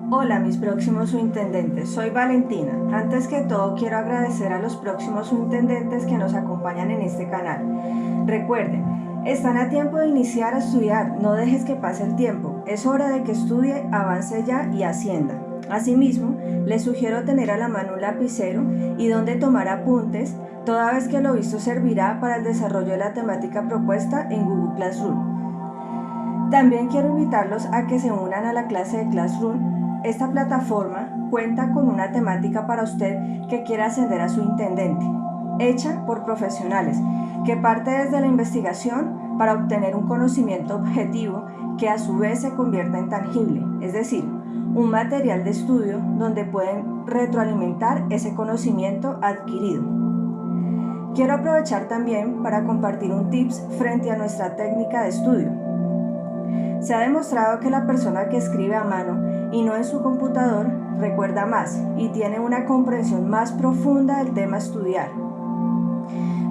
Hola mis próximos subintendentes, soy Valentina. Antes que todo quiero agradecer a los próximos subintendentes que nos acompañan en este canal. Recuerden, están a tiempo de iniciar a estudiar, no dejes que pase el tiempo. Es hora de que estudie, avance ya y ascienda. Asimismo, les sugiero tener a la mano un lapicero y donde tomar apuntes, toda vez que lo visto servirá para el desarrollo de la temática propuesta en Google Classroom. También quiero invitarlos a que se unan a la clase de Classroom. Esta plataforma cuenta con una temática para usted que quiera ascender a su intendente, hecha por profesionales, que parte desde la investigación para obtener un conocimiento objetivo que a su vez se convierta en tangible, es decir, un material de estudio donde pueden retroalimentar ese conocimiento adquirido. Quiero aprovechar también para compartir un tips frente a nuestra técnica de estudio. Se ha demostrado que la persona que escribe a mano y no en su computador recuerda más y tiene una comprensión más profunda del tema a estudiar.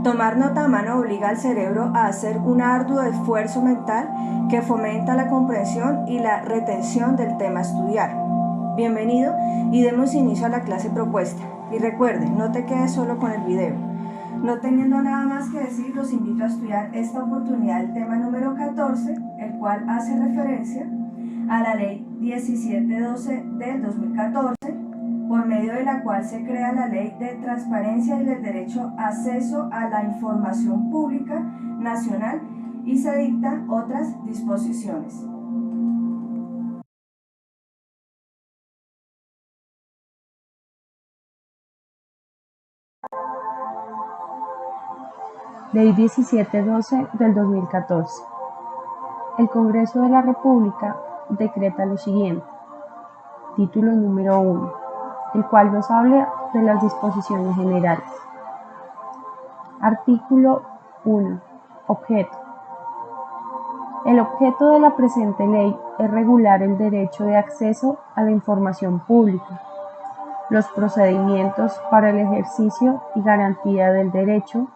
Tomar nota a mano obliga al cerebro a hacer un arduo esfuerzo mental que fomenta la comprensión y la retención del tema a estudiar. Bienvenido y demos inicio a la clase propuesta. Y recuerden, no te quedes solo con el video. No teniendo nada más que decir, los invito a estudiar esta oportunidad del tema número 14, el cual hace referencia a la Ley 1712 del 2014, por medio de la cual se crea la Ley de Transparencia y del Derecho a Acceso a la Información Pública Nacional y se dictan otras disposiciones. Ley 1712 del 2014. El Congreso de la República decreta lo siguiente. Título número 1, el cual nos habla de las disposiciones generales. Artículo 1. Objeto. El objeto de la presente ley es regular el derecho de acceso a la información pública, los procedimientos para el ejercicio y garantía del derecho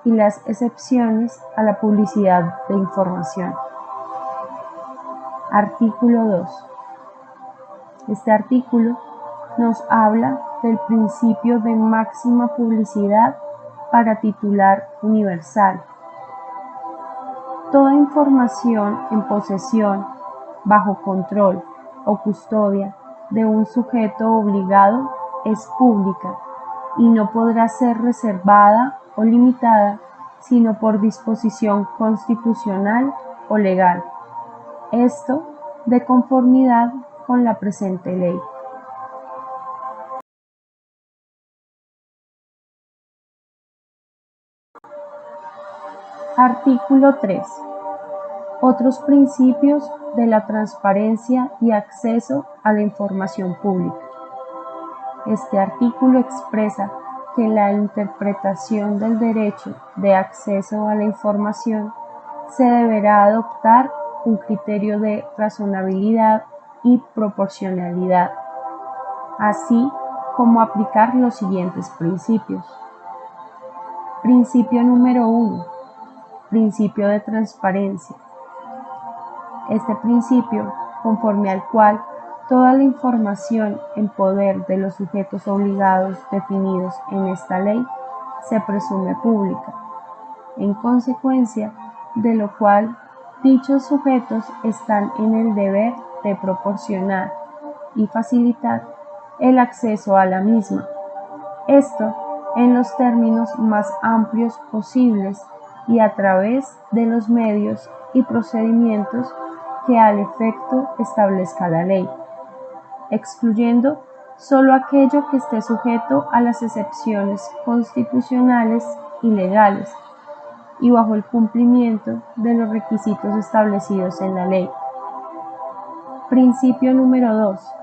y las excepciones a la publicidad de información. Artículo 2. Este artículo nos habla del principio de máxima publicidad para titular universal. Toda información en posesión, bajo control o custodia de un sujeto obligado es pública y no podrá ser reservada o limitada sino por disposición constitucional o legal. Esto de conformidad con la presente ley. Artículo 3. Otros principios de la transparencia y acceso a la información pública. Este artículo expresa que la interpretación del derecho de acceso a la información se deberá adoptar un criterio de razonabilidad y proporcionalidad, así como aplicar los siguientes principios. Principio número 1. Principio de transparencia. Este principio, conforme al cual toda la información en poder de los sujetos obligados definidos en esta ley se presume pública, en consecuencia de lo cual dichos sujetos están en el deber de proporcionar y facilitar el acceso a la misma, esto en los términos más amplios posibles y a través de los medios y procedimientos que al efecto establezca la ley, excluyendo solo aquello que esté sujeto a las excepciones constitucionales y legales y bajo el cumplimiento de los requisitos establecidos en la ley. Principio número 2.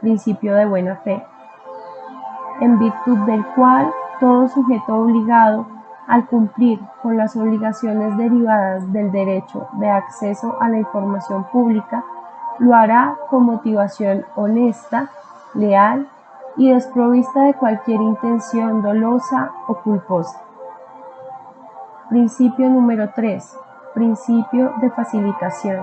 Principio de buena fe, en virtud del cual todo sujeto obligado al cumplir con las obligaciones derivadas del derecho de acceso a la información pública, lo hará con motivación honesta, leal y desprovista de cualquier intención dolosa o culposa. Principio número 3. Principio de facilitación.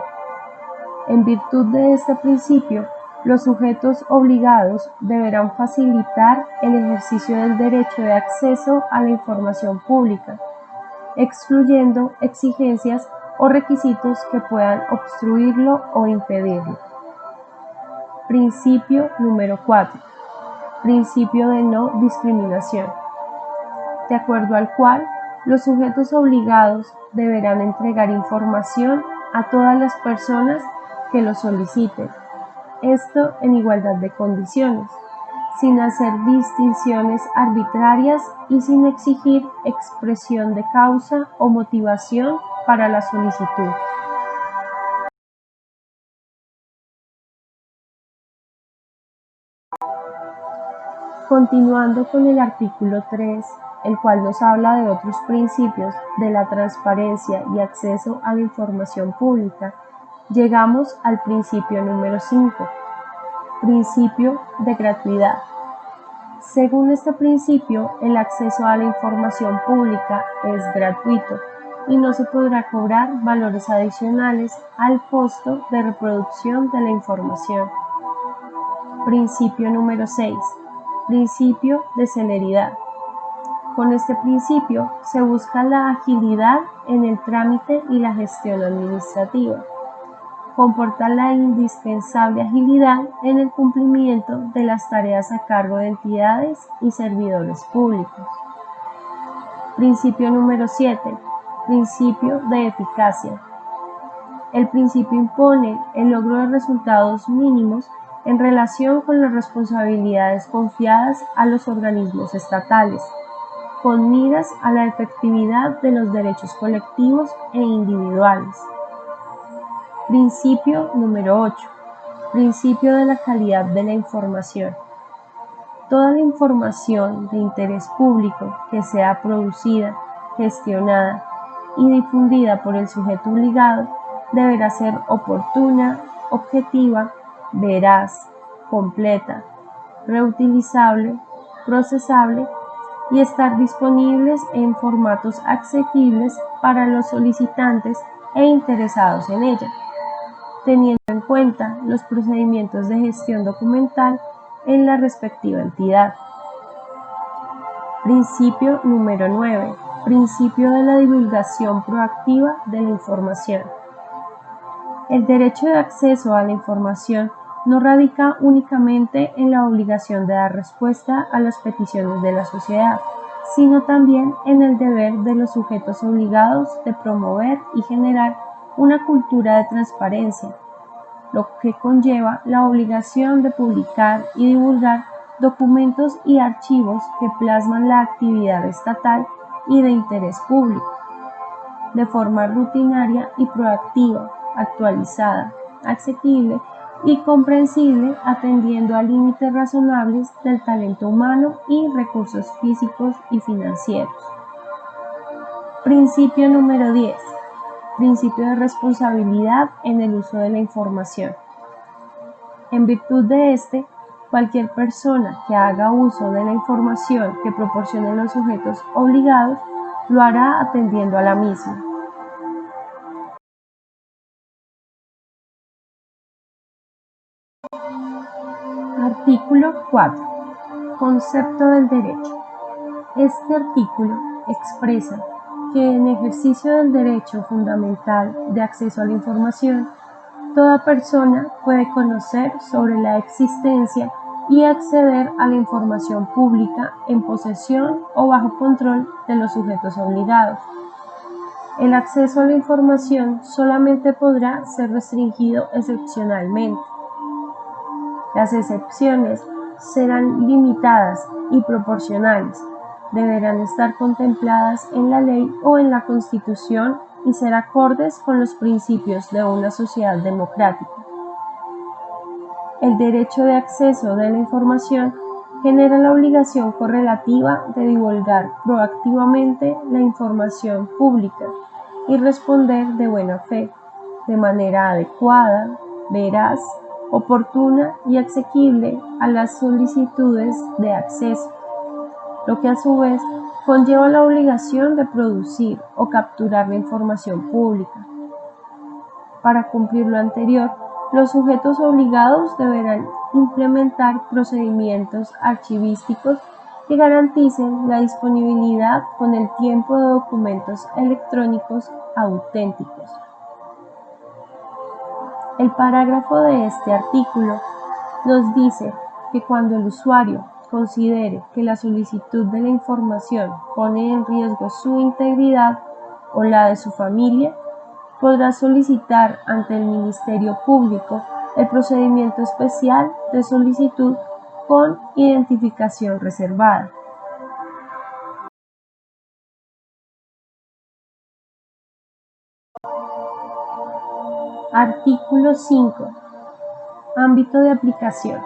En virtud de este principio, Los sujetos obligados deberán facilitar el ejercicio del derecho de acceso a la información pública, excluyendo exigencias o requisitos que puedan obstruirlo o impedirlo. Principio número 4. Principio de no discriminación, de acuerdo al cual los sujetos obligados deberán entregar información a todas las personas que lo soliciten, esto en igualdad de condiciones, sin hacer distinciones arbitrarias y sin exigir expresión de causa o motivación para la solicitud. Continuando con el artículo 3, el cual nos habla de otros principios de la transparencia y acceso a la información pública, llegamos al principio número 5, principio de gratuidad. Según este principio, el acceso a la información pública es gratuito y no se podrá cobrar valores adicionales al costo de reproducción de la información. Principio número 6. Principio de celeridad. Con este principio se busca la agilidad en el trámite y la gestión administrativa. Comporta la indispensable agilidad en el cumplimiento de las tareas a cargo de entidades y servidores públicos. Principio número 7. Principio de eficacia. El principio impone el logro de resultados mínimos en relación con las responsabilidades confiadas a los organismos estatales, con miras a la efectividad de los derechos colectivos e individuales. Principio número 8. Principio de la calidad de la información. Toda la información de interés público que sea producida, gestionada y difundida por el sujeto obligado deberá ser oportuna, objetiva, veraz, completa, reutilizable, procesable y estar disponibles en formatos asequibles para los solicitantes e interesados en ella, teniendo en cuenta los procedimientos de gestión documental en la respectiva entidad. Principio número 9. Principio de la divulgación proactiva de la información. El derecho de acceso a la información no radica únicamente en la obligación de dar respuesta a las peticiones de la sociedad, sino también en el deber de los sujetos obligados de promover y generar una cultura de transparencia, lo que conlleva la obligación de publicar y divulgar documentos y archivos que plasman la actividad estatal y de interés público, de forma rutinaria y proactiva, actualizada, asequible y comprensible, atendiendo a límites razonables del talento humano y recursos físicos y financieros. Principio número 10. Principio de responsabilidad en el uso de la información. En virtud de este, cualquier persona que haga uso de la información que proporcionen los sujetos obligados lo hará atendiendo a la misma. Artículo 4. Concepto del derecho. Este artículo expresa que en ejercicio del derecho fundamental de acceso a la información, toda persona puede conocer sobre la existencia y acceder a la información pública en posesión o bajo control de los sujetos obligados. El acceso a la información solamente podrá ser restringido excepcionalmente. Las excepciones serán limitadas y proporcionales, deberán estar contempladas en la ley o en la Constitución y ser acordes con los principios de una sociedad democrática. El derecho de acceso de la información genera la obligación correlativa de divulgar proactivamente la información pública y responder de buena fe, de manera adecuada, veraz, oportuna y asequible a las solicitudes de acceso, lo que a su vez conlleva la obligación de producir o capturar la información pública. Para cumplir lo anterior, Los sujetos obligados deberán implementar procedimientos archivísticos que garanticen la disponibilidad con el tiempo de documentos electrónicos auténticos. El parágrafo de este artículo nos dice que cuando el usuario considere que la solicitud de la información pone en riesgo su integridad o la de su familia, podrá solicitar ante el Ministerio Público el procedimiento especial de solicitud con identificación reservada. Artículo 5. Ámbito de aplicación.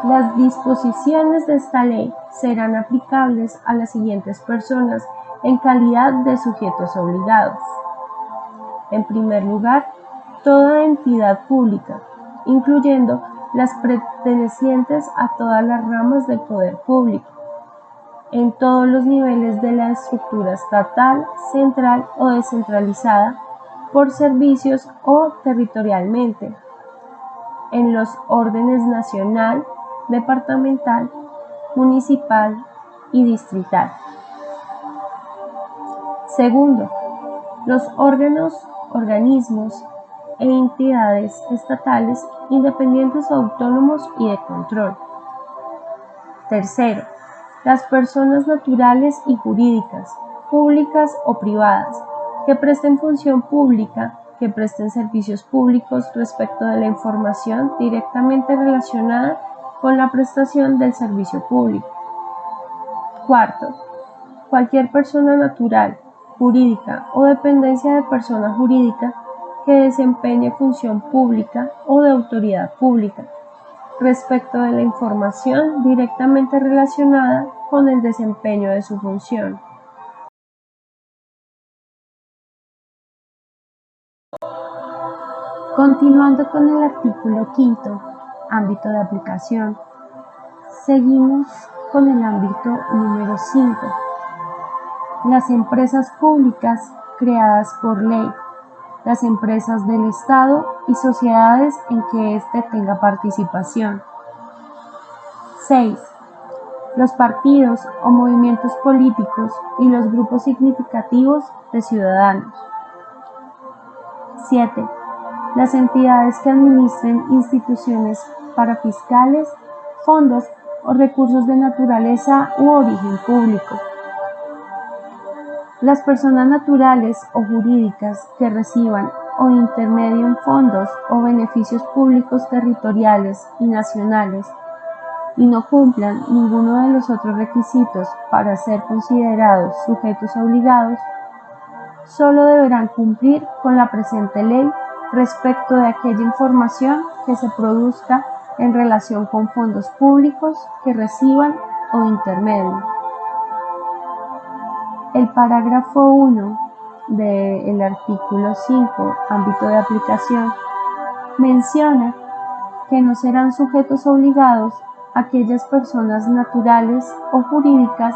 Las disposiciones de esta ley serán aplicables a las siguientes personas en calidad de sujetos obligados. En primer lugar, toda entidad pública, incluyendo las pertenecientes a todas las ramas del poder público, en todos los niveles de la estructura estatal, central o descentralizada, por servicios o territorialmente, en los órdenes nacional, departamental, municipal y distrital. Segundo, los órganos, organismos e entidades estatales independientes o autónomos y de control. Tercero, las personas naturales y jurídicas, públicas o privadas, que presten función pública, que presten servicios públicos respecto de la información directamente relacionada con la prestación del servicio público. Cuarto, cualquier persona natural, jurídica o dependencia de persona jurídica que desempeñe función pública o de autoridad pública respecto de la información directamente relacionada con el desempeño de su función. Continuando con el artículo 5, ámbito de aplicación, seguimos con el ámbito número 5. Las empresas públicas creadas por ley, las empresas del Estado y sociedades en que éste tenga participación. 6. Los partidos o movimientos políticos y los grupos significativos de ciudadanos. 7. Las entidades que administren instituciones parafiscales, fondos o recursos de naturaleza u origen público. Las personas naturales o jurídicas que reciban o intermedien fondos o beneficios públicos territoriales y nacionales y no cumplan ninguno de los otros requisitos para ser considerados sujetos obligados, solo deberán cumplir con la presente ley respecto de aquella información que se produzca en relación con fondos públicos que reciban o intermedien. El parágrafo 1 del artículo 5, ámbito de aplicación, menciona que no serán sujetos obligados aquellas personas naturales o jurídicas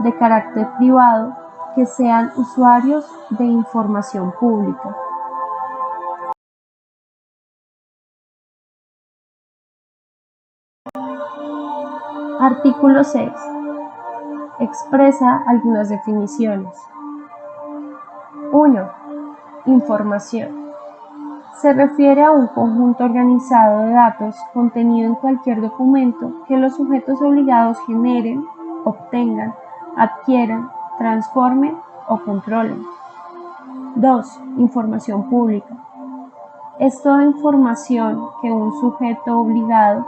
de carácter privado que sean usuarios de información pública. Artículo 6. Expresa algunas definiciones. 1. Información. Se refiere a un conjunto organizado de datos contenido en cualquier documento que los sujetos obligados generen, obtengan, adquieran, transformen o controlen. 2. Información pública. Es toda información que un sujeto obligado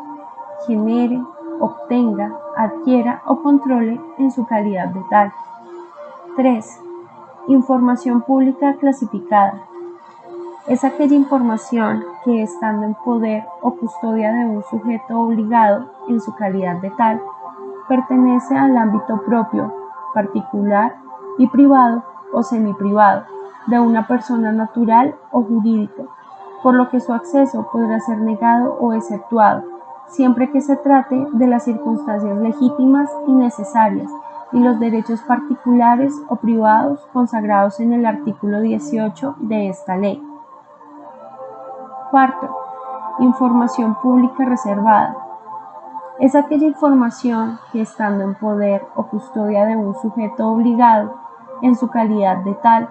genere, obtenga, adquiera o controle en su calidad de tal. 3. Información pública clasificada. Es aquella información que, estando en poder o custodia de un sujeto obligado en su calidad de tal, pertenece al ámbito propio, particular y privado o semiprivado de una persona natural o jurídica, por lo que su acceso podrá ser negado o exceptuado, siempre que se trate de las circunstancias legítimas y necesarias y los derechos particulares o privados consagrados en el artículo 18 de esta ley. Cuarto, información pública reservada. Es aquella información que, estando en poder o custodia de un sujeto obligado, en su calidad de tal,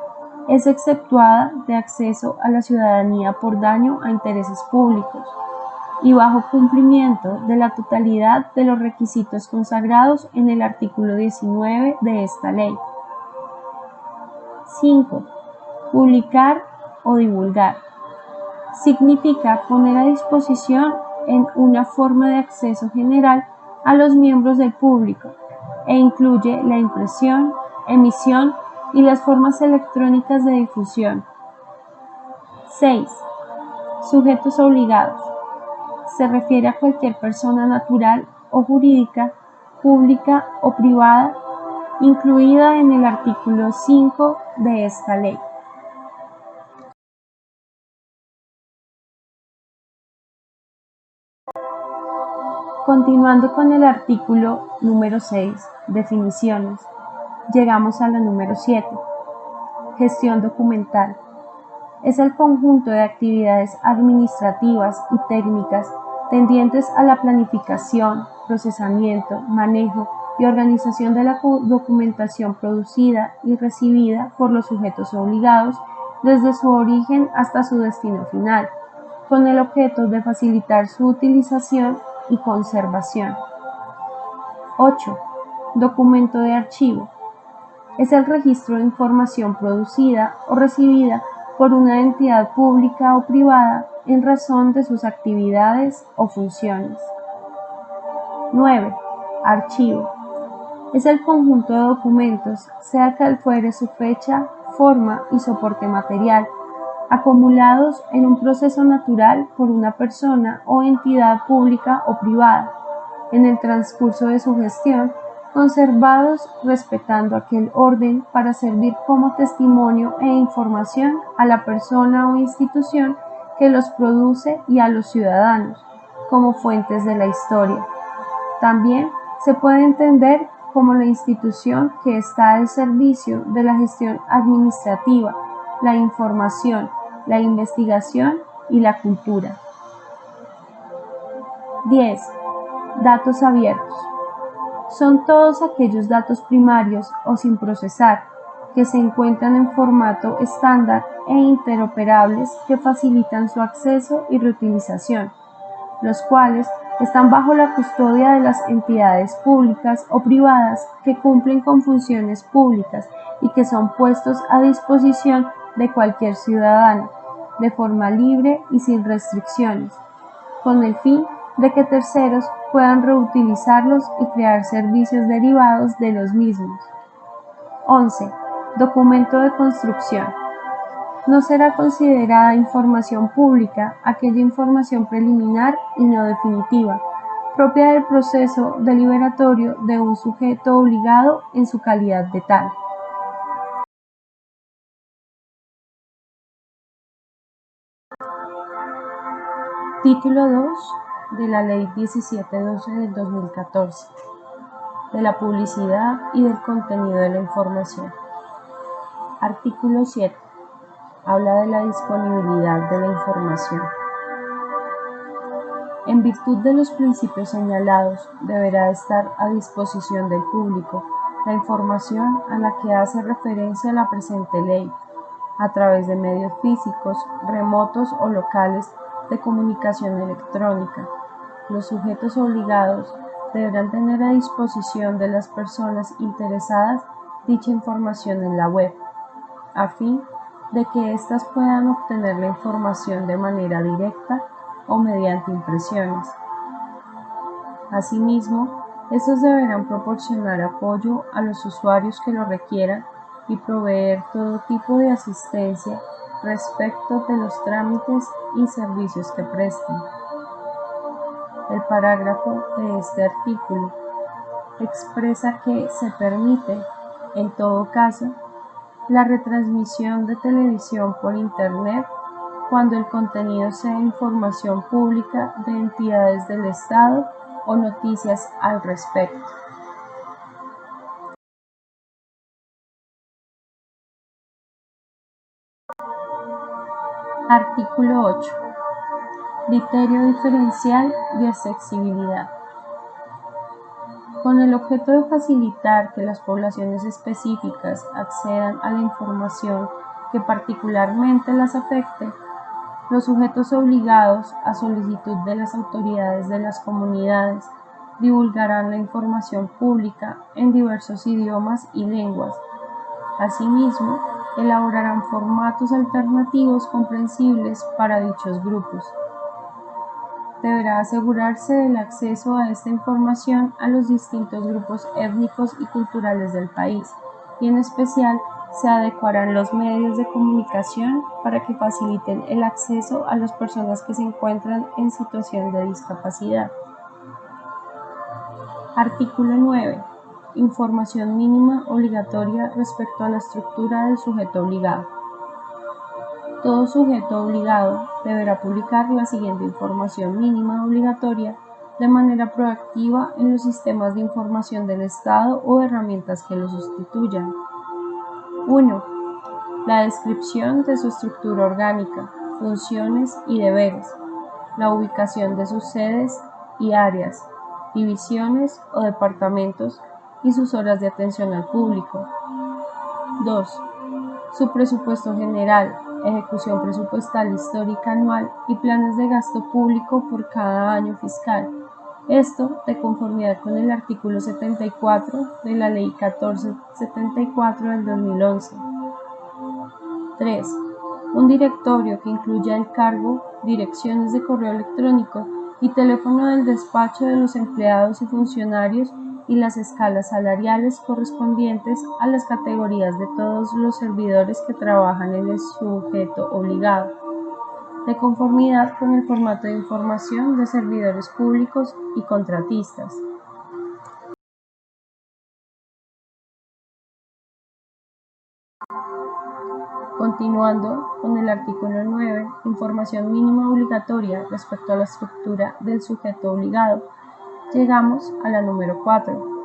es exceptuada de acceso a la ciudadanía por daño a intereses públicos y bajo cumplimiento de la totalidad de los requisitos consagrados en el artículo 19 de esta ley. 5. Publicar o divulgar. Significa poner a disposición en una forma de acceso general a los miembros del público e incluye la impresión, emisión y las formas electrónicas de difusión. 6. Sujetos obligados. Se refiere a cualquier persona natural o jurídica, pública o privada, incluida en el artículo 5 de esta ley. Continuando con el artículo número 6, definiciones, llegamos a la número 7, gestión documental. Es el conjunto de actividades administrativas y técnicas tendientes a la planificación, procesamiento, manejo y organización de la documentación producida y recibida por los sujetos obligados desde su origen hasta su destino final, con el objeto de facilitar su utilización y conservación. 8. Documento de archivo. Es el registro de información producida o recibida por una entidad pública o privada en razón de sus actividades o funciones. 9. Archivo. Es el conjunto de documentos, sea cual fuere su fecha, forma y soporte material, acumulados en un proceso natural por una persona o entidad pública o privada, en el transcurso de su gestión, conservados respetando aquel orden para servir como testimonio e información a la persona o institución que los produce y a los ciudadanos, como fuentes de la historia. También se puede entender como la institución que está al servicio de la gestión administrativa, la información, la investigación y la cultura. 10. Datos abiertos. Son todos aquellos datos primarios o sin procesar que se encuentran en formato estándar e interoperables que facilitan su acceso y reutilización, los cuales están bajo la custodia de las entidades públicas o privadas que cumplen con funciones públicas y que son puestos a disposición de cualquier ciudadano, de forma libre y sin restricciones, con el fin de que terceros puedan reutilizarlos y crear servicios derivados de los mismos. 11. Documento de construcción. No será considerada información pública aquella información preliminar y no definitiva, propia del proceso deliberatorio de un sujeto obligado en su calidad de tal. Título 2 de la Ley 1712 del 2014, de la publicidad y del contenido de la información. Artículo 7. Habla de la disponibilidad de la información. En virtud de los principios señalados, deberá estar a disposición del público la información a la que hace referencia la presente ley, a través de medios físicos, remotos o locales de comunicación electrónica. Los sujetos obligados deberán tener a disposición de las personas interesadas dicha información en la web, a fin de que éstas puedan obtener la información de manera directa o mediante impresiones. Asimismo, estos deberán proporcionar apoyo a los usuarios que lo requieran y proveer todo tipo de asistencia respecto de los trámites y servicios que presten. El parágrafo de este artículo expresa que se permite, en todo caso, la retransmisión de televisión por Internet cuando el contenido sea información pública de entidades del Estado o noticias al respecto. Artículo 8. Criterio diferencial de accesibilidad. Con el objeto de facilitar que las poblaciones específicas accedan a la información que particularmente las afecte, los sujetos obligados, a solicitud de las autoridades de las comunidades, divulgarán la información pública en diversos idiomas y lenguas. Asimismo, elaborarán formatos alternativos comprensibles para dichos grupos. Deberá asegurarse del acceso a esta información a los distintos grupos étnicos y culturales del país, y en especial se adecuarán los medios de comunicación para que faciliten el acceso a las personas que se encuentran en situación de discapacidad. Artículo 9. Información mínima obligatoria respecto a la estructura del sujeto obligado. Todo sujeto obligado deberá publicar la siguiente información mínima obligatoria de manera proactiva en los sistemas de información del Estado o herramientas que lo sustituyan. 1. La descripción de su estructura orgánica, funciones y deberes, la ubicación de sus sedes y áreas, divisiones o departamentos y sus horas de atención al público. 2. Su presupuesto general, ejecución presupuestal histórica anual y planes de gasto público por cada año fiscal. Esto de conformidad con el artículo 74 de la Ley 1474 del 2011. 3. Un directorio que incluya el cargo, direcciones de correo electrónico y teléfono del despacho de los empleados y funcionarios y las escalas salariales correspondientes a las categorías de todos los servidores que trabajan en el sujeto obligado, de conformidad con el formato de información de servidores públicos y contratistas. Continuando con el artículo 9, información mínima obligatoria respecto a la estructura del sujeto obligado, llegamos a la número 4.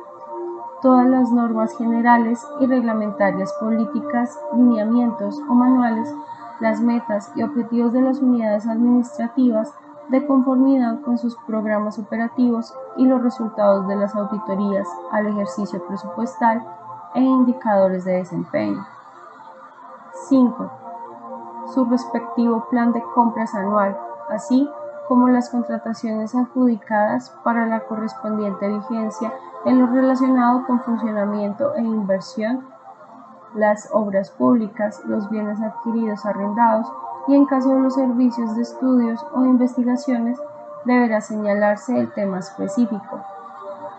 Todas las normas generales y reglamentarias políticas, lineamientos o manuales, las metas y objetivos de las unidades administrativas de conformidad con sus programas operativos y los resultados de las auditorías al ejercicio presupuestal e indicadores de desempeño. 5. Su respectivo plan de compras anual, así como las contrataciones adjudicadas para la correspondiente vigencia en lo relacionado con funcionamiento e inversión, las obras públicas, los bienes adquiridos arrendados y en caso de los servicios de estudios o investigaciones deberá señalarse el tema específico.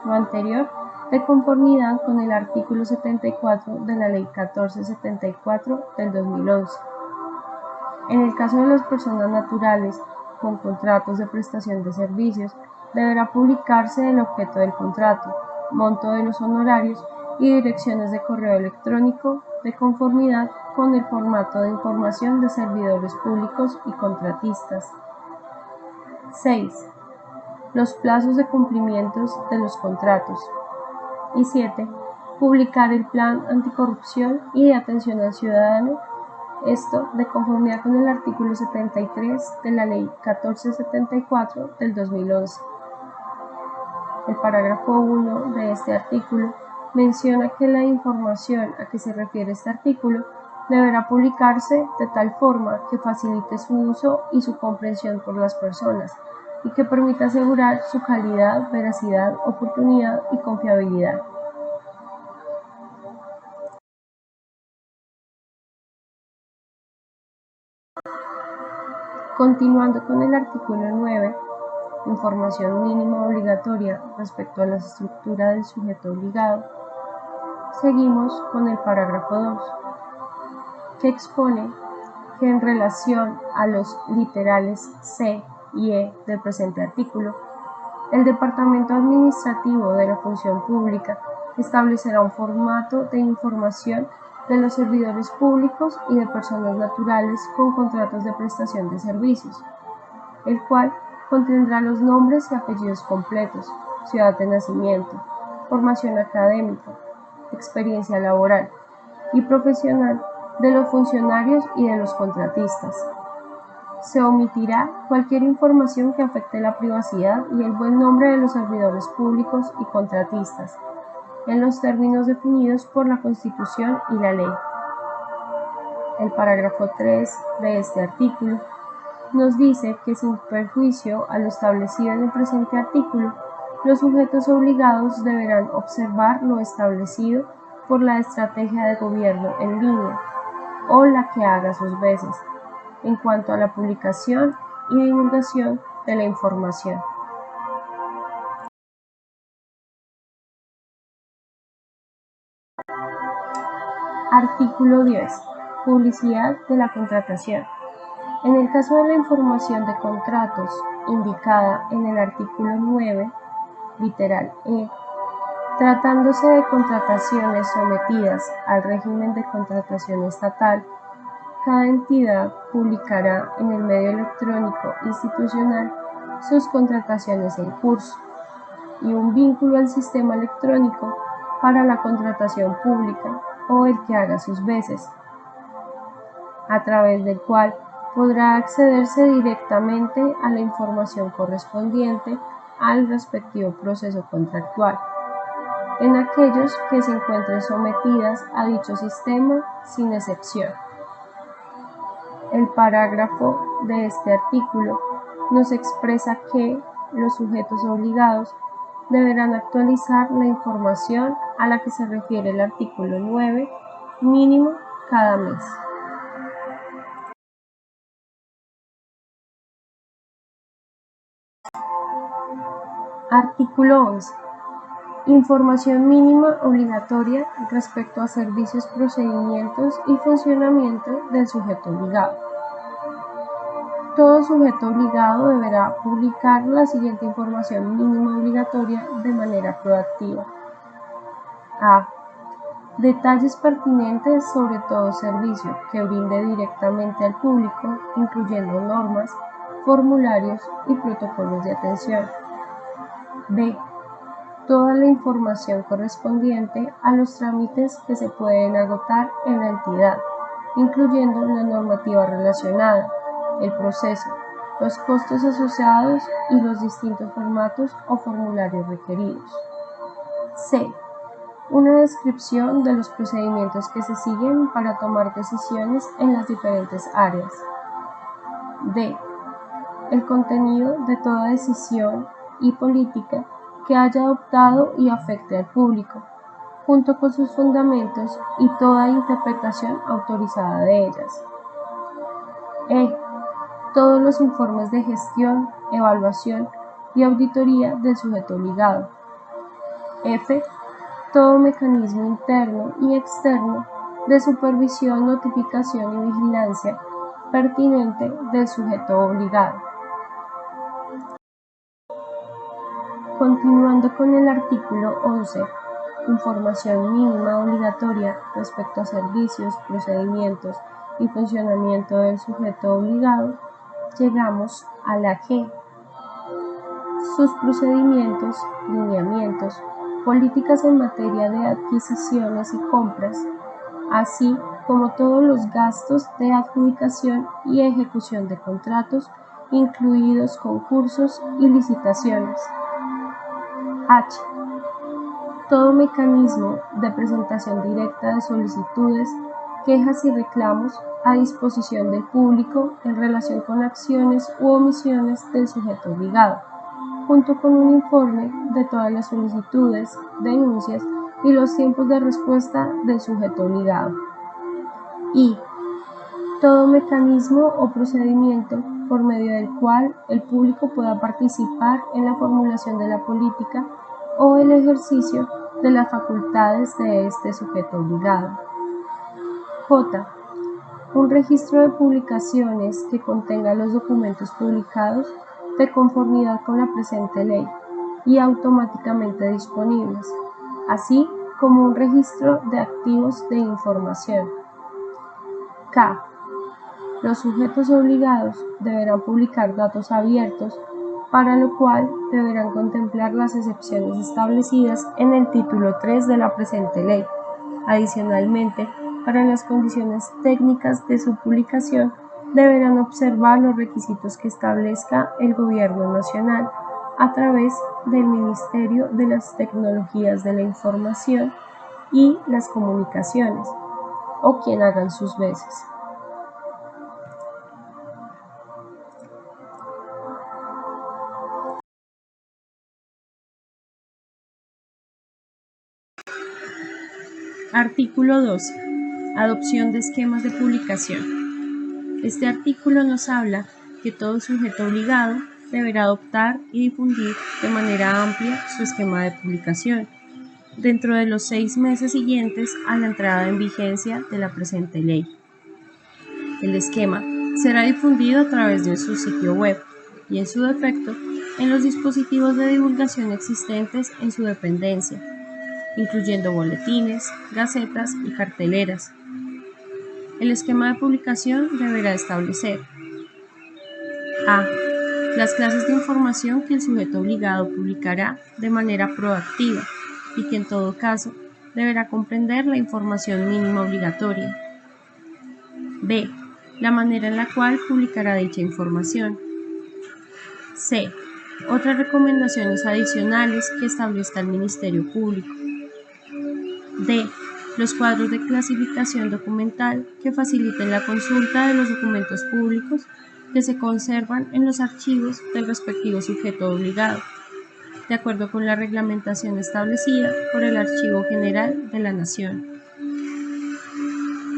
Lo anterior de conformidad con el artículo 74 de la Ley 1474 del 2011. En el caso de las personas naturales con contratos de prestación de servicios, deberá publicarse el objeto del contrato, monto de los honorarios y direcciones de correo electrónico de conformidad con el formato de información de servidores públicos y contratistas. 6. Los plazos de cumplimiento de los contratos. Y 7. Publicar el plan anticorrupción y de atención al ciudadano, esto de conformidad con el artículo 73 de la Ley 1474 del 2011. El parágrafo 1 de este artículo menciona que la información a que se refiere este artículo deberá publicarse de tal forma que facilite su uso y su comprensión por las personas y que permita asegurar su calidad, veracidad, oportunidad y confiabilidad. Continuando con el artículo 9, información mínima obligatoria respecto a la estructura del sujeto obligado, seguimos con el parágrafo 2, que expone que en relación a los literales C y E del presente artículo, el Departamento Administrativo de la Función Pública establecerá un formato de información de los servidores públicos y de personas naturales con contratos de prestación de servicios, el cual contendrá los nombres y apellidos completos, ciudad de nacimiento, formación académica, experiencia laboral y profesional de los funcionarios y de los contratistas. Se omitirá cualquier información que afecte la privacidad y el buen nombre de los servidores públicos y contratistas, en los términos definidos por la Constitución y la ley. El parágrafo 3 de este artículo nos dice que sin perjuicio a lo establecido en el presente artículo, los sujetos obligados deberán observar lo establecido por la estrategia de gobierno en línea o la que haga sus veces, en cuanto a la publicación y divulgación de la información. Artículo 10. Publicidad de la contratación. En el caso de la información de contratos indicada en el artículo 9, literal E, tratándose de contrataciones sometidas al régimen de contratación estatal, cada entidad publicará en el medio electrónico institucional sus contrataciones en curso y un vínculo al sistema electrónico para la contratación pública o el que haga sus veces, a través del cual podrá accederse directamente a la información correspondiente al respectivo proceso contractual, en aquellos que se encuentren sometidas a dicho sistema sin excepción. El parágrafo de este artículo nos expresa que los sujetos obligados deberán actualizar la información a la que se refiere el artículo 9 mínimo cada mes. Artículo 11. Información mínima obligatoria respecto a servicios, procedimientos y funcionamiento del sujeto obligado. Todo sujeto obligado deberá publicar la siguiente información mínima obligatoria de manera proactiva. A. Detalles pertinentes sobre todo servicio que brinde directamente al público, incluyendo normas, formularios y protocolos de atención. B. Toda la información correspondiente a los trámites que se pueden agotar en la entidad, incluyendo la normativa relacionada, el proceso, los costos asociados y los distintos formatos o formularios requeridos. C. Una descripción de los procedimientos que se siguen para tomar decisiones en las diferentes áreas. D. El contenido de toda decisión y política que haya adoptado y afecte al público, junto con sus fundamentos y toda interpretación autorizada de ellas. E. Todos los informes de gestión, evaluación y auditoría del sujeto obligado. F. Todo mecanismo interno y externo de supervisión, notificación y vigilancia pertinente del sujeto obligado. Continuando con el artículo 11, información mínima obligatoria respecto a servicios, procedimientos y funcionamiento del sujeto obligado, llegamos a la G. Sus procedimientos, lineamientos, políticas en materia de adquisiciones y compras, así como todos los gastos de adjudicación y ejecución de contratos, incluidos concursos y licitaciones. H. Todo mecanismo de presentación directa de solicitudes, quejas y reclamos a disposición del público en relación con acciones u omisiones del sujeto obligado, junto con un informe de todas las solicitudes, denuncias y los tiempos de respuesta del sujeto obligado. Y todo mecanismo o procedimiento por medio del cual el público pueda participar en la formulación de la política o el ejercicio de las facultades de este sujeto obligado. J. Un registro de publicaciones que contenga los documentos publicados de conformidad con la presente ley y automáticamente disponibles, así como un registro de activos de información. K. Los sujetos obligados deberán publicar datos abiertos, para lo cual deberán contemplar las excepciones establecidas en el título 3 de la presente ley. Adicionalmente, para las condiciones técnicas de su publicación, deberán observar los requisitos que establezca el Gobierno Nacional a través del Ministerio de las Tecnologías de la Información y las Comunicaciones, o quien hagan sus veces. Artículo 12. Adopción de esquemas de publicación. Este artículo nos habla que todo sujeto obligado deberá adoptar y difundir de manera amplia su esquema de publicación dentro de los 6 meses siguientes a la entrada en vigencia de la presente ley. El esquema será difundido a través de su sitio web y, en su defecto, en los dispositivos de divulgación existentes en su dependencia, incluyendo boletines, gacetas y carteleras. El esquema de publicación deberá establecer: a. Las clases de información que el sujeto obligado publicará de manera proactiva y que en todo caso deberá comprender la información mínima obligatoria. b. La manera en la cual publicará dicha información. c. Otras recomendaciones adicionales que establezca el Ministerio Público. d. Los cuadros de clasificación documental que faciliten la consulta de los documentos públicos que se conservan en los archivos del respectivo sujeto obligado, de acuerdo con la reglamentación establecida por el Archivo General de la Nación.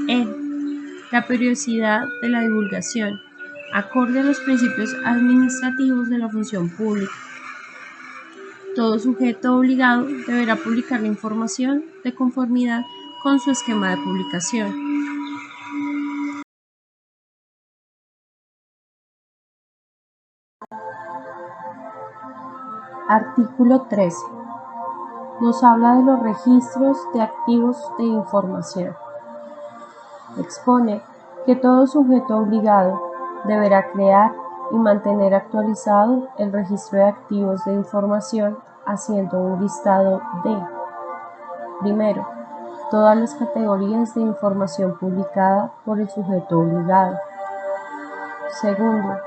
E. La periodicidad de la divulgación, acorde a los principios administrativos de la función pública. Todo sujeto obligado deberá publicar la información de conformidad con su esquema de publicación. Artículo 13. Nos habla de los registros de activos de información. Expone que todo sujeto obligado deberá crear y mantener actualizado el registro de activos de información, haciendo un listado de: primero, todas las categorías de información publicada por el sujeto obligado. Segundo,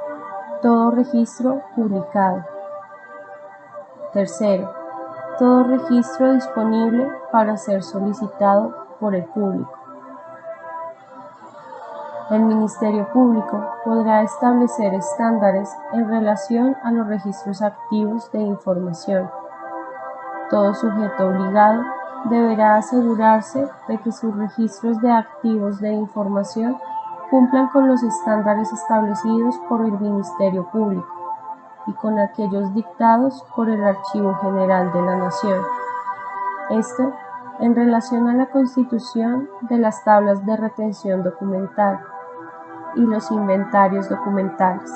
todo registro publicado. Tercero, todo registro disponible para ser solicitado por el público. El Ministerio Público podrá establecer estándares en relación a los registros activos de información. Todo sujeto obligado deberá asegurarse de que sus registros de activos de información cumplan con los estándares establecidos por el Ministerio Público y con aquellos dictados por el Archivo General de la Nación. Esto en relación a la constitución de las tablas de retención documental y los inventarios documentales.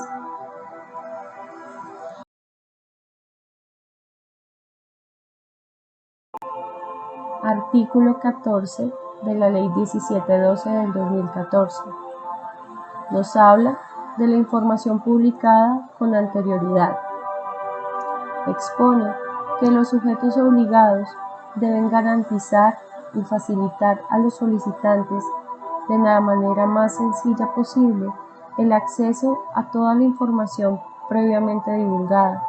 Artículo 14 de la Ley 1712 del 2014. Nos habla de la información publicada con anterioridad. Expone que los sujetos obligados deben garantizar y facilitar a los solicitantes de la manera más sencilla posible el acceso a toda la información previamente divulgada.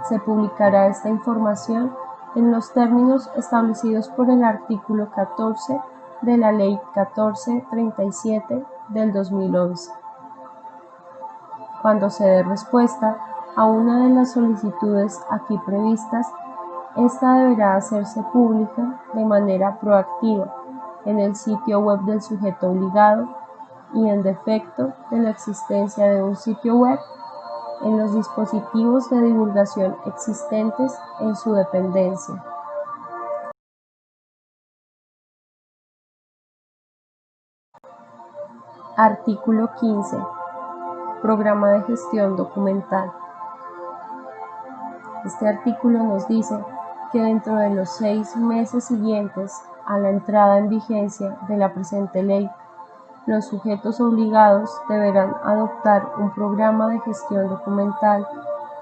Se publicará esta información en los términos establecidos por el artículo 14 de la Ley 1437 del 2011. Cuando se dé respuesta a una de las solicitudes aquí previstas, esta deberá hacerse pública de manera proactiva en el sitio web del sujeto obligado y, en defecto de la existencia de un sitio web, en los dispositivos de divulgación existentes en su dependencia. Artículo 15. Programa de gestión documental. Este artículo nos dice que dentro de los 6 meses siguientes a la entrada en vigencia de la presente ley, los sujetos obligados deberán adoptar un programa de gestión documental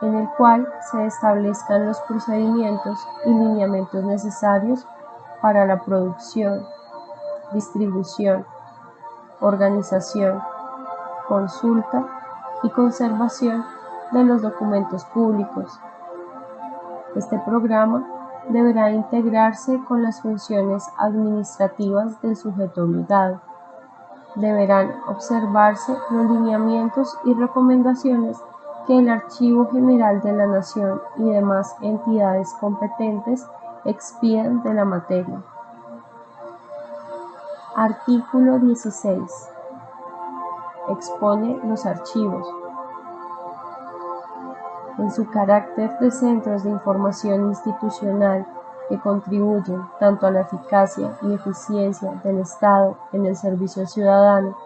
en el cual se establezcan los procedimientos y lineamientos necesarios para la producción, distribución, organización, consulta y conservación de los documentos públicos. Este programa deberá integrarse con las funciones administrativas del sujeto obligado. Deberán observarse los lineamientos y recomendaciones que el Archivo General de la Nación y demás entidades competentes expidan de la materia. Artículo 16. Expone los archivos. En su carácter de centros de información institucional que contribuyen tanto a la eficacia y eficiencia del Estado en el servicio ciudadano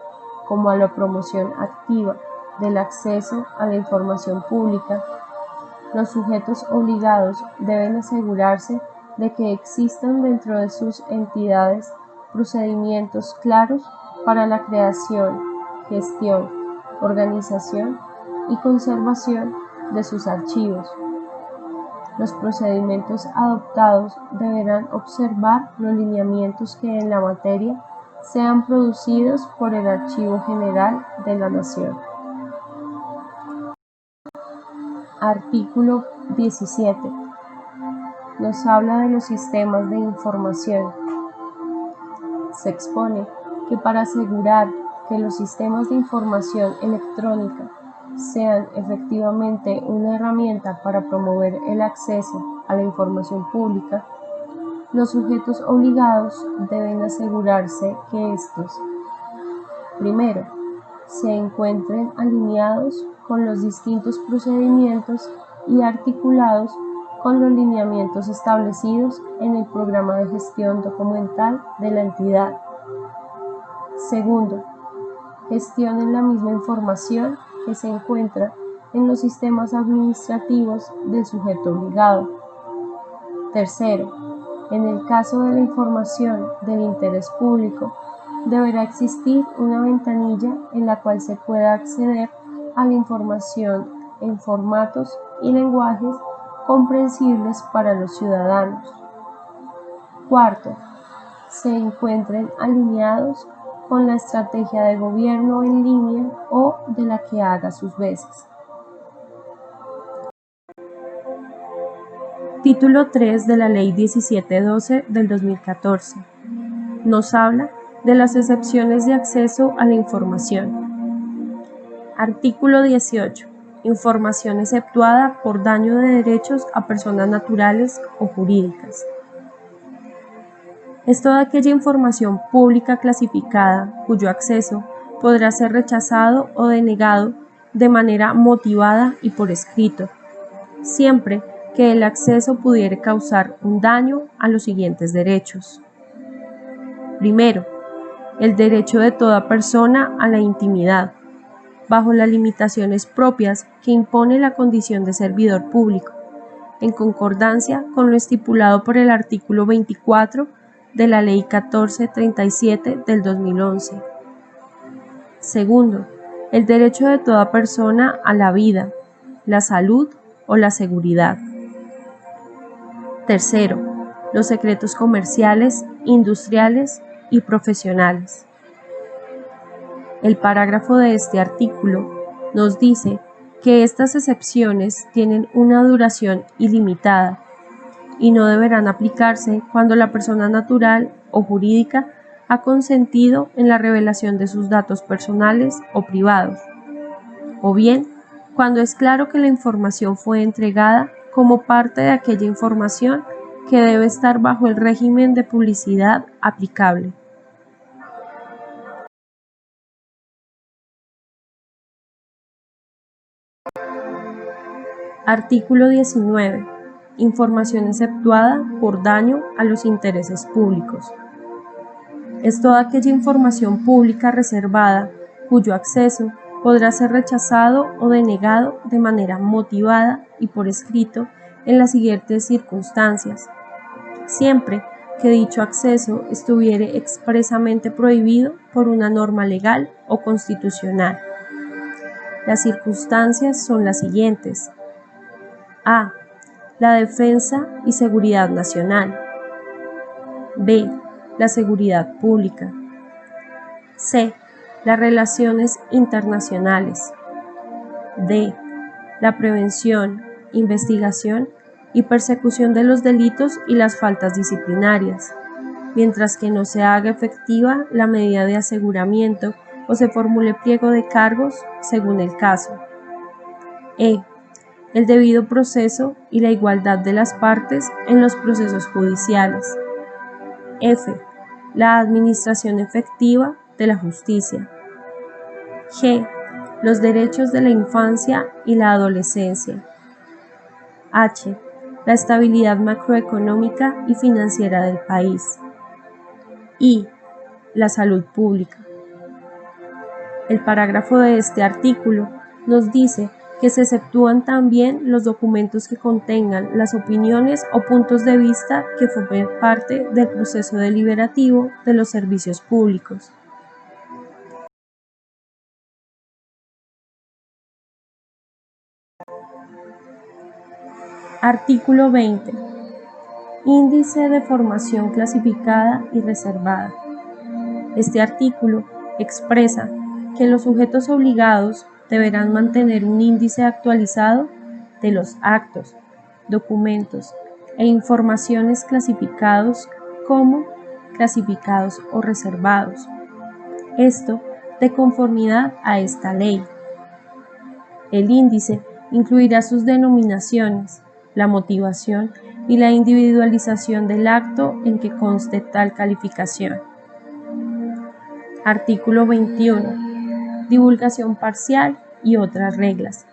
como a la promoción activa del acceso a la información pública, los sujetos obligados deben asegurarse de que existan dentro de sus entidades procedimientos claros para la creación, gestión, organización y conservación de sus archivos. Los procedimientos adoptados deberán observar los lineamientos que en la materia sean producidos por el Archivo General de la Nación. Artículo 17. Nos habla de los sistemas de información. Se expone que para asegurar que los sistemas de información electrónica sean efectivamente una herramienta para promover el acceso a la información pública, los sujetos obligados deben asegurarse que estos, primero, se encuentren alineados con los distintos procedimientos y articulados con los lineamientos establecidos en el programa de gestión documental de la entidad. Segundo, gestionen la misma información que se encuentra en los sistemas administrativos del sujeto obligado. Tercero, en el caso de la información del interés público, deberá existir una ventanilla en la cual se pueda acceder a la información en formatos y lenguajes comprensibles para los ciudadanos. Cuarto, se encuentren alineados con la estrategia de gobierno en línea o de la que haga sus veces. Título 3 de la Ley 1712 del 2014. Nos habla de las excepciones de acceso a la información. Artículo 18. Información exceptuada por daño de derechos a personas naturales o jurídicas. Es toda aquella información pública clasificada cuyo acceso podrá ser rechazado o denegado de manera motivada y por escrito, siempre que el acceso pudiere causar un daño a los siguientes derechos. Primero, el derecho de toda persona a la intimidad, bajo las limitaciones propias que impone la condición de servidor público, en concordancia con lo estipulado por el artículo 24 de la Ley 1437 del 2011. Segundo, el derecho de toda persona a la vida, la salud o la seguridad. Tercero, los secretos comerciales, industriales y profesionales. El parágrafo de este artículo nos dice que estas excepciones tienen una duración ilimitada y no deberán aplicarse cuando la persona natural o jurídica ha consentido en la revelación de sus datos personales o privados, o bien cuando es claro que la información fue entregada como parte de aquella información que debe estar bajo el régimen de publicidad aplicable. Artículo 19. Información exceptuada por daño a los intereses públicos. Es toda aquella información pública reservada cuyo acceso podrá ser rechazado o denegado de manera motivada y por escrito en las siguientes circunstancias, siempre que dicho acceso estuviere expresamente prohibido por una norma legal o constitucional. Las circunstancias son las siguientes. A. La defensa y seguridad nacional. B. La seguridad pública. C. las relaciones internacionales. D. La prevención, investigación y persecución de los delitos y las faltas disciplinarias, mientras que no se haga efectiva la medida de aseguramiento o se formule pliego de cargos según el caso. E. El debido proceso y la igualdad de las partes en los procesos judiciales. F. La administración efectiva de la justicia. G. Los derechos de la infancia y la adolescencia. H. La estabilidad macroeconómica y financiera del país. I. La salud pública. El parágrafo de este artículo nos dice que se exceptúan también los documentos que contengan las opiniones o puntos de vista que formen parte del proceso deliberativo de los servicios públicos. Artículo 20. Índice de formación clasificada y reservada. Este artículo expresa que los sujetos obligados deberán mantener un índice actualizado de los actos, documentos e informaciones clasificados como clasificados o reservados. Esto de conformidad a esta ley. El índice incluirá sus denominaciones, la motivación y la individualización del acto en que conste tal calificación. Artículo 21. Divulgación parcial y otras reglas.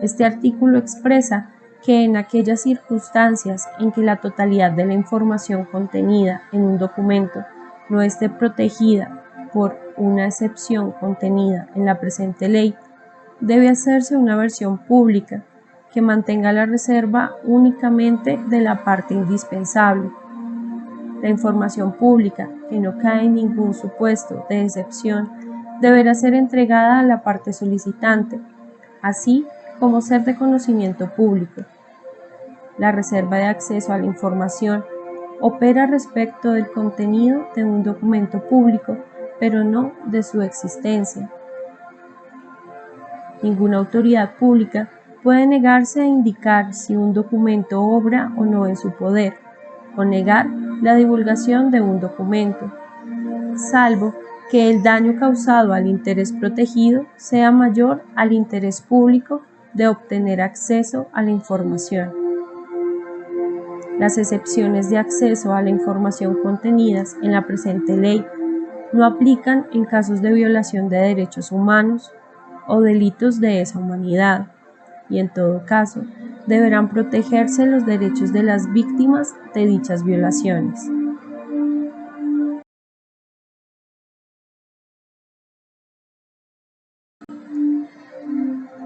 Este artículo expresa que en aquellas circunstancias en que la totalidad de la información contenida en un documento no esté protegida por una excepción contenida en la presente ley, debe hacerse una versión pública que mantenga la reserva únicamente de la parte indispensable. La información pública, que no cae en ningún supuesto de excepción, deberá ser entregada a la parte solicitante, así como ser de conocimiento público. La reserva de acceso a la información opera respecto del contenido de un documento público, pero no de su existencia. Ninguna autoridad pública puede negarse a indicar si un documento obra o no en su poder, o negar la divulgación de un documento, salvo que el daño causado al interés protegido sea mayor al interés público de obtener acceso a la información. Las excepciones de acceso a la información contenidas en la presente ley no aplican en casos de violación de derechos humanos o delitos de esa humanidad, y en todo caso deberán protegerse los derechos de las víctimas de dichas violaciones.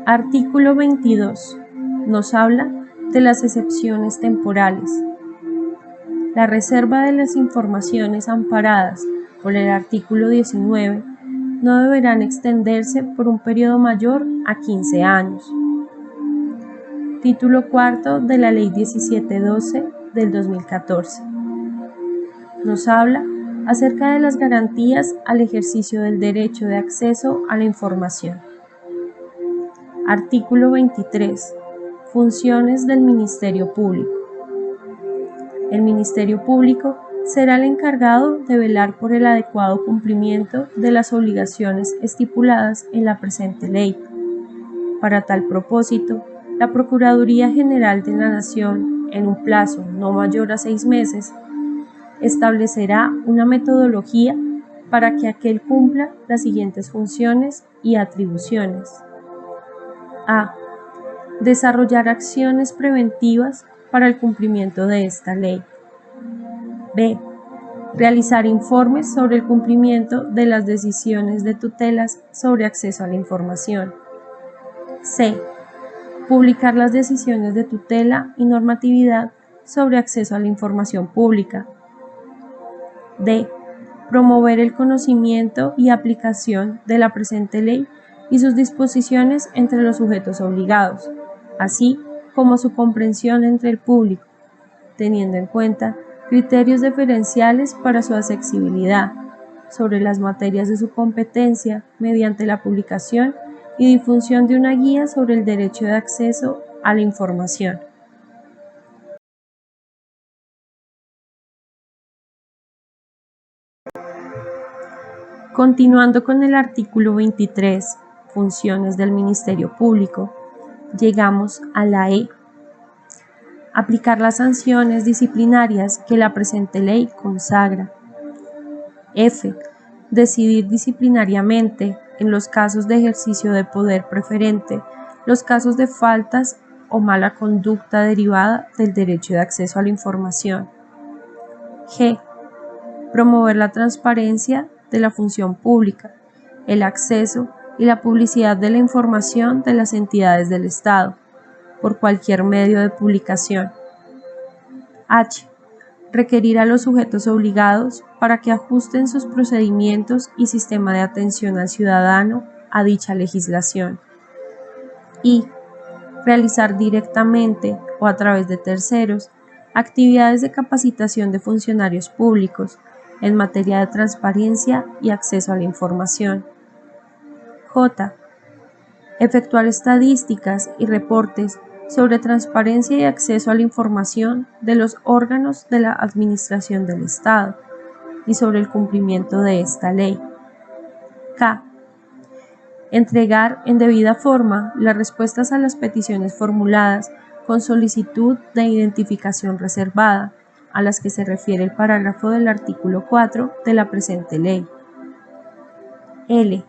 Artículo 22. Nos habla de las excepciones temporales. La reserva de las informaciones amparadas por el artículo 19 no deberán extenderse por un periodo mayor a 15 años. Título cuarto de la Ley 1712 del 2014. Nos habla acerca de las garantías al ejercicio del derecho de acceso a la información. Artículo 23. Funciones del Ministerio Público. El Ministerio Público será el encargado de velar por el adecuado cumplimiento de las obligaciones estipuladas en la presente ley. Para tal propósito, la Procuraduría General de la Nación, en un plazo no mayor a 6 meses, establecerá una metodología para que aquel cumpla las siguientes funciones y atribuciones. A. Desarrollar acciones preventivas para el cumplimiento de esta ley. B. Realizar informes sobre el cumplimiento de las decisiones de tutelas sobre acceso a la información. C. Publicar las decisiones de tutela y normatividad sobre acceso a la información pública. D. Promover el conocimiento y aplicación de la presente ley y sus disposiciones entre los sujetos obligados, así como su comprensión entre el público, teniendo en cuenta criterios diferenciales para su accesibilidad, sobre las materias de su competencia mediante la publicación y difusión de una guía sobre el derecho de acceso a la información. Continuando con el artículo 23, funciones del Ministerio Público, llegamos a la E. Aplicar las sanciones disciplinarias que la presente ley consagra. F. Decidir disciplinariamente, en los casos de ejercicio de poder preferente, los casos de faltas o mala conducta derivada del derecho de acceso a la información. G. Promover la transparencia de la función pública, el acceso y la publicidad de la información de las entidades del Estado, por cualquier medio de publicación. H. Requerir a los sujetos obligados para que ajusten sus procedimientos y sistema de atención al ciudadano a dicha legislación. I. Realizar directamente o a través de terceros actividades de capacitación de funcionarios públicos en materia de transparencia y acceso a la información. J. Efectuar estadísticas y reportes sobre transparencia y acceso a la información de los órganos de la administración del Estado y sobre el cumplimiento de esta ley. K. Entregar en debida forma las respuestas a las peticiones formuladas con solicitud de identificación reservada, a las que se refiere el parágrafo del artículo 4 de la presente ley. L.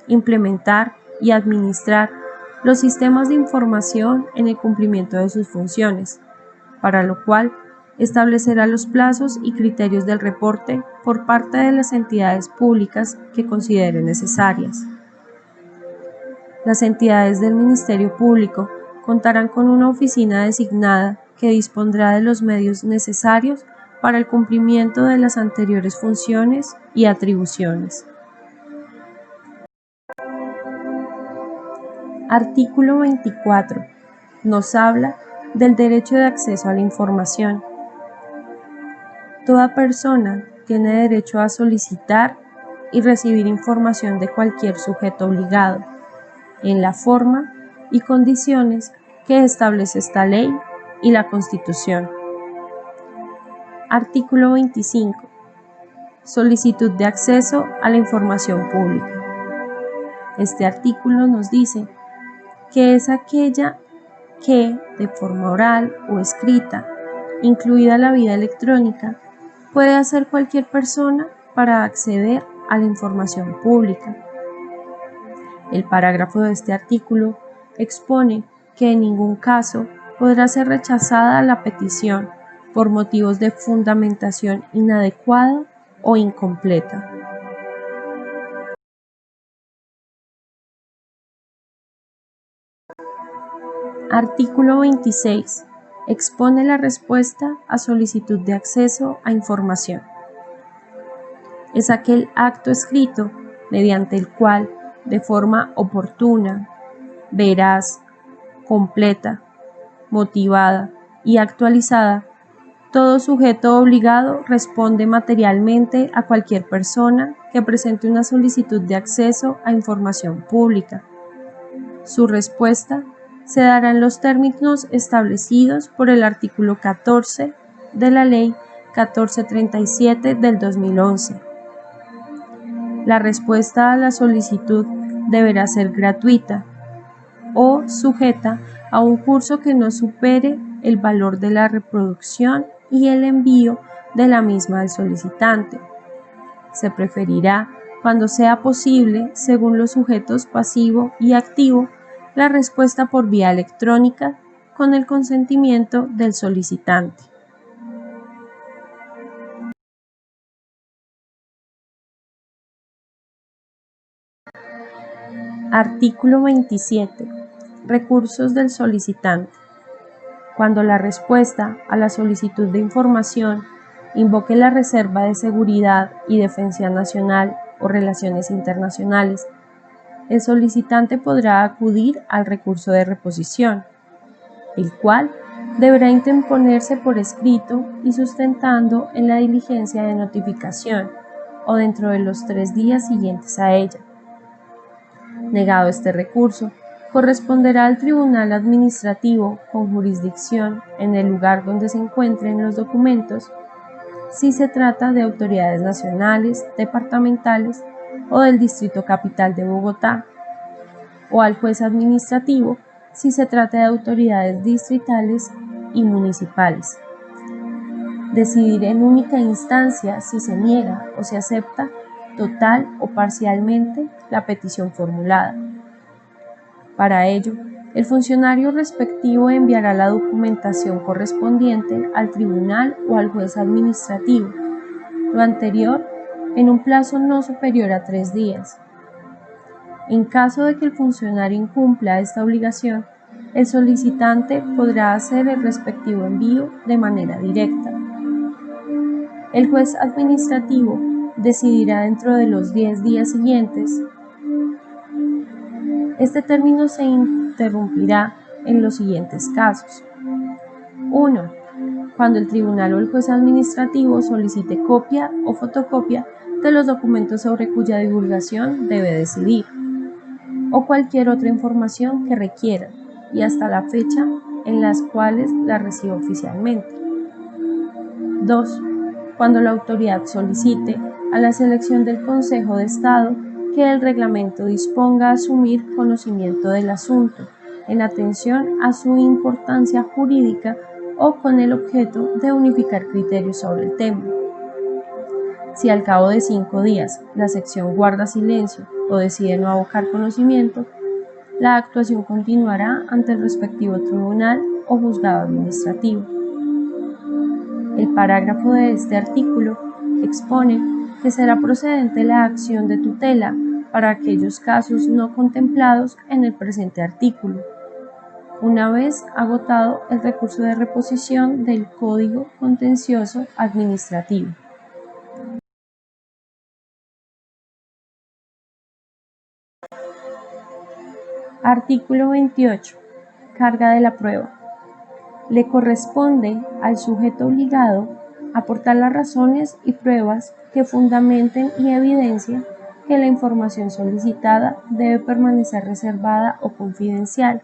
Implementar y administrar los sistemas de información en el cumplimiento de sus funciones, para lo cual establecerá los plazos y criterios del reporte por parte de las entidades públicas que considere necesarias. Las entidades del Ministerio Público contarán con una oficina designada que dispondrá de los medios necesarios para el cumplimiento de las anteriores funciones y atribuciones. Artículo 24. Nos habla del derecho de acceso a la información. Toda persona tiene derecho a solicitar y recibir información de cualquier sujeto obligado, en la forma y condiciones que establece esta ley y la Constitución. Artículo 25. Solicitud de acceso a la información pública. Este artículo nos dice que es aquella que, de forma oral o escrita, incluida la vía electrónica, puede hacer cualquier persona para acceder a la información pública. El parágrafo de este artículo expone que en ningún caso podrá ser rechazada la petición por motivos de fundamentación inadecuada o incompleta. Artículo 26. Expone la respuesta a solicitud de acceso a información. Es aquel acto escrito mediante el cual, de forma oportuna, veraz, completa, motivada y actualizada, todo sujeto obligado responde materialmente a cualquier persona que presente una solicitud de acceso a información pública. Su respuesta se dará en los términos establecidos por el artículo 14 de la Ley 1437 del 2011. La respuesta a la solicitud deberá ser gratuita o sujeta a un curso que no supere el valor de la reproducción y el envío de la misma al solicitante. Se preferirá, cuando sea posible, según los sujetos pasivo y activo, la respuesta por vía electrónica con el consentimiento del solicitante. Artículo 27. Recursos del solicitante. Cuando la respuesta a la solicitud de información invoque la reserva de seguridad y defensa nacional o relaciones internacionales, el solicitante podrá acudir al recurso de reposición, el cual deberá interponerse por escrito y sustentando en la diligencia de notificación, o dentro de los 3 días siguientes a ella. Negado este recurso, corresponderá al Tribunal Administrativo con jurisdicción en el lugar donde se encuentren los documentos, si se trata de autoridades nacionales, departamentales o del Distrito Capital de Bogotá, o al juez administrativo si se trata de autoridades distritales y municipales. Decidir en única instancia si se niega o se acepta total o parcialmente la petición formulada. Para ello, el funcionario respectivo enviará la documentación correspondiente al tribunal o al juez administrativo, lo anterior en un plazo no superior a 3 días. En caso de que el funcionario incumpla esta obligación, el solicitante podrá hacer el respectivo envío de manera directa. El juez administrativo decidirá dentro de los 10 días siguientes. Este término se interrumpirá en los siguientes casos. 1. Cuando el tribunal o el juez administrativo solicite copia o fotocopia de los documentos sobre cuya divulgación debe decidir, o cualquier otra información que requiera, y hasta la fecha en las cuales la reciba oficialmente. 2. Cuando la autoridad solicite a la selección del Consejo de Estado que el reglamento disponga a asumir conocimiento del asunto, en atención a su importancia jurídica o con el objeto de unificar criterios sobre el tema. Si al cabo de 5 días la sección guarda silencio o decide no abocar conocimiento, la actuación continuará ante el respectivo tribunal o juzgado administrativo. El parágrafo de este artículo expone que será procedente la acción de tutela para aquellos casos no contemplados en el presente artículo, una vez agotado el recurso de reposición del Código Contencioso Administrativo. Artículo 28. Carga de la prueba. Le corresponde al sujeto obligado aportar las razones y pruebas que fundamenten y evidencien que la información solicitada debe permanecer reservada o confidencial.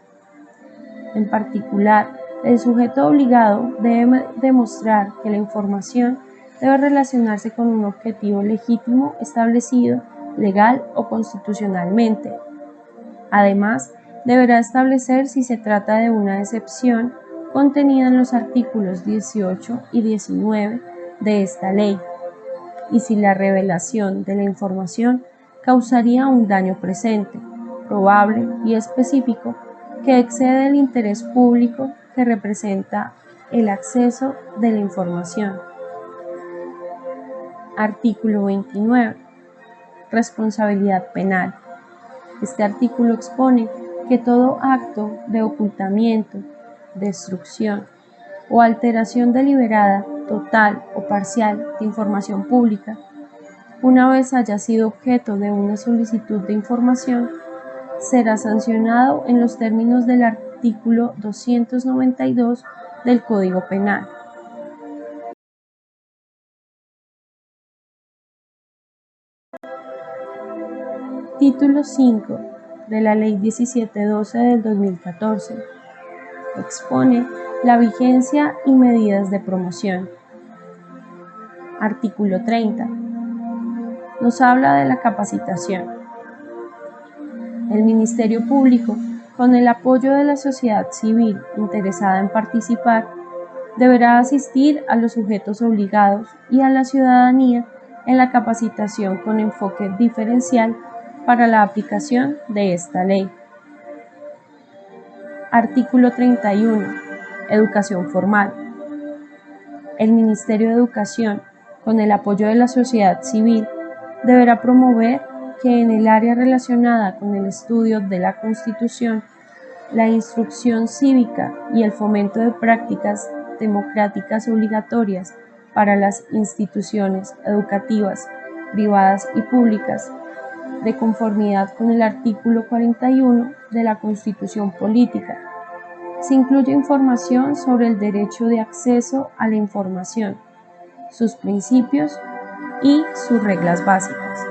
En particular, el sujeto obligado debe demostrar que la información debe relacionarse con un objetivo legítimo establecido legal o constitucionalmente. Además, deberá establecer si se trata de una excepción contenida en los artículos 18 y 19 de esta ley, y si la revelación de la información causaría un daño presente, probable y específico que excede el interés público que representa el acceso de la información. Artículo 29. Responsabilidad penal. Este artículo expone que todo acto de ocultamiento, destrucción o alteración deliberada, total o parcial de información pública, una vez haya sido objeto de una solicitud de información, será sancionado en los términos del artículo 292 del Código Penal. Título 5 de la Ley 1712 del 2014 expone la vigencia y medidas de promoción. Artículo 30. Nos habla de la capacitación. El Ministerio Público, con el apoyo de la sociedad civil interesada en participar, deberá asistir a los sujetos obligados y a la ciudadanía en la capacitación con enfoque diferencial para la aplicación de esta ley. Artículo 31. Educación formal. El Ministerio de Educación, con el apoyo de la sociedad civil, deberá promover que en el área relacionada con el estudio de la Constitución, la instrucción cívica y el fomento de prácticas democráticas obligatorias para las instituciones educativas, privadas y públicas, de conformidad con el artículo 41 de la Constitución Política, se incluye información sobre el derecho de acceso a la información, sus principios y sus reglas básicas.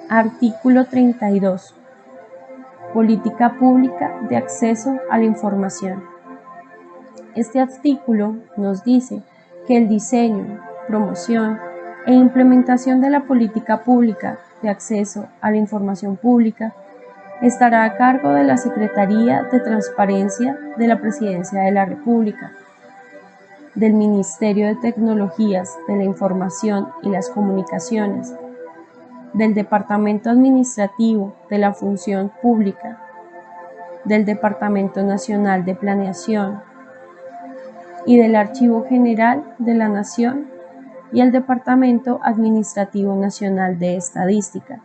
Artículo 32. Política pública de acceso a la información. Este artículo nos dice que el diseño, promoción e implementación de la política pública de acceso a la información pública estará a cargo de la Secretaría de Transparencia de la Presidencia de la República, del Ministerio de Tecnologías de la Información y las Comunicaciones, del Departamento Administrativo de la Función Pública, del Departamento Nacional de Planeación y del Archivo General de la Nación y el Departamento Administrativo Nacional de Estadística.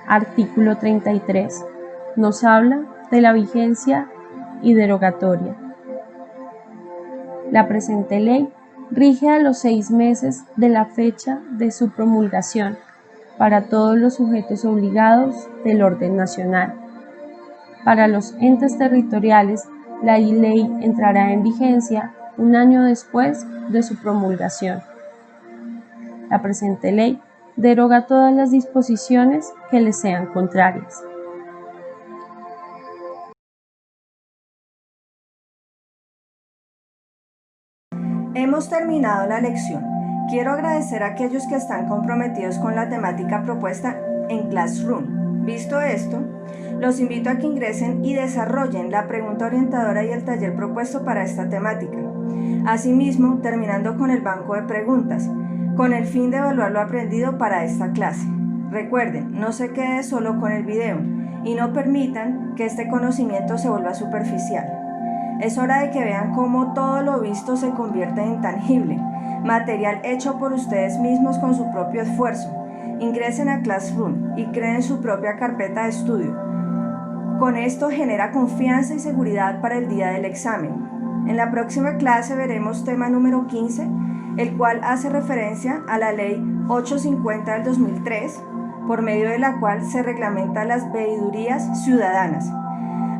Artículo 33. Nos habla de la vigencia y derogatoria. La presente ley rige a los 6 meses de la fecha de su promulgación para todos los sujetos obligados del orden nacional. Para los entes territoriales, la ley entrará en vigencia un año después de su promulgación. La presente ley deroga todas las disposiciones que le sean contrarias. Hemos terminado la lección. Quiero agradecer a aquellos que están comprometidos con la temática propuesta en Classroom. Visto esto, los invito a que ingresen y desarrollen la pregunta orientadora y el taller propuesto para esta temática. Asimismo, terminando con el banco de preguntas, con el fin de evaluar lo aprendido para esta clase. Recuerden, no se queden solo con el video y no permitan que este conocimiento se vuelva superficial. Es hora de que vean cómo todo lo visto se convierte en tangible, material hecho por ustedes mismos con su propio esfuerzo. Ingresen a Classroom y creen su propia carpeta de estudio. Con esto genera confianza y seguridad para el día del examen. En la próxima clase veremos tema número 15, el cual hace referencia a la Ley 850 del 2003, por medio de la cual se reglamentan las veedurías ciudadanas.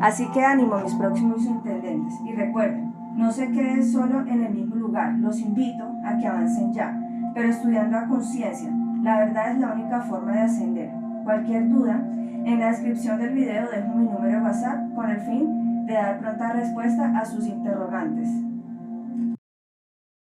Así que ánimo, mis próximos intendentes, y recuerden, no se queden solo en el mismo lugar. Los invito a que avancen ya, pero estudiando a conciencia. La verdad es la única forma de ascender. Cualquier duda, en la descripción del video dejo mi número de WhatsApp con el fin de dar pronta respuesta a sus interrogantes.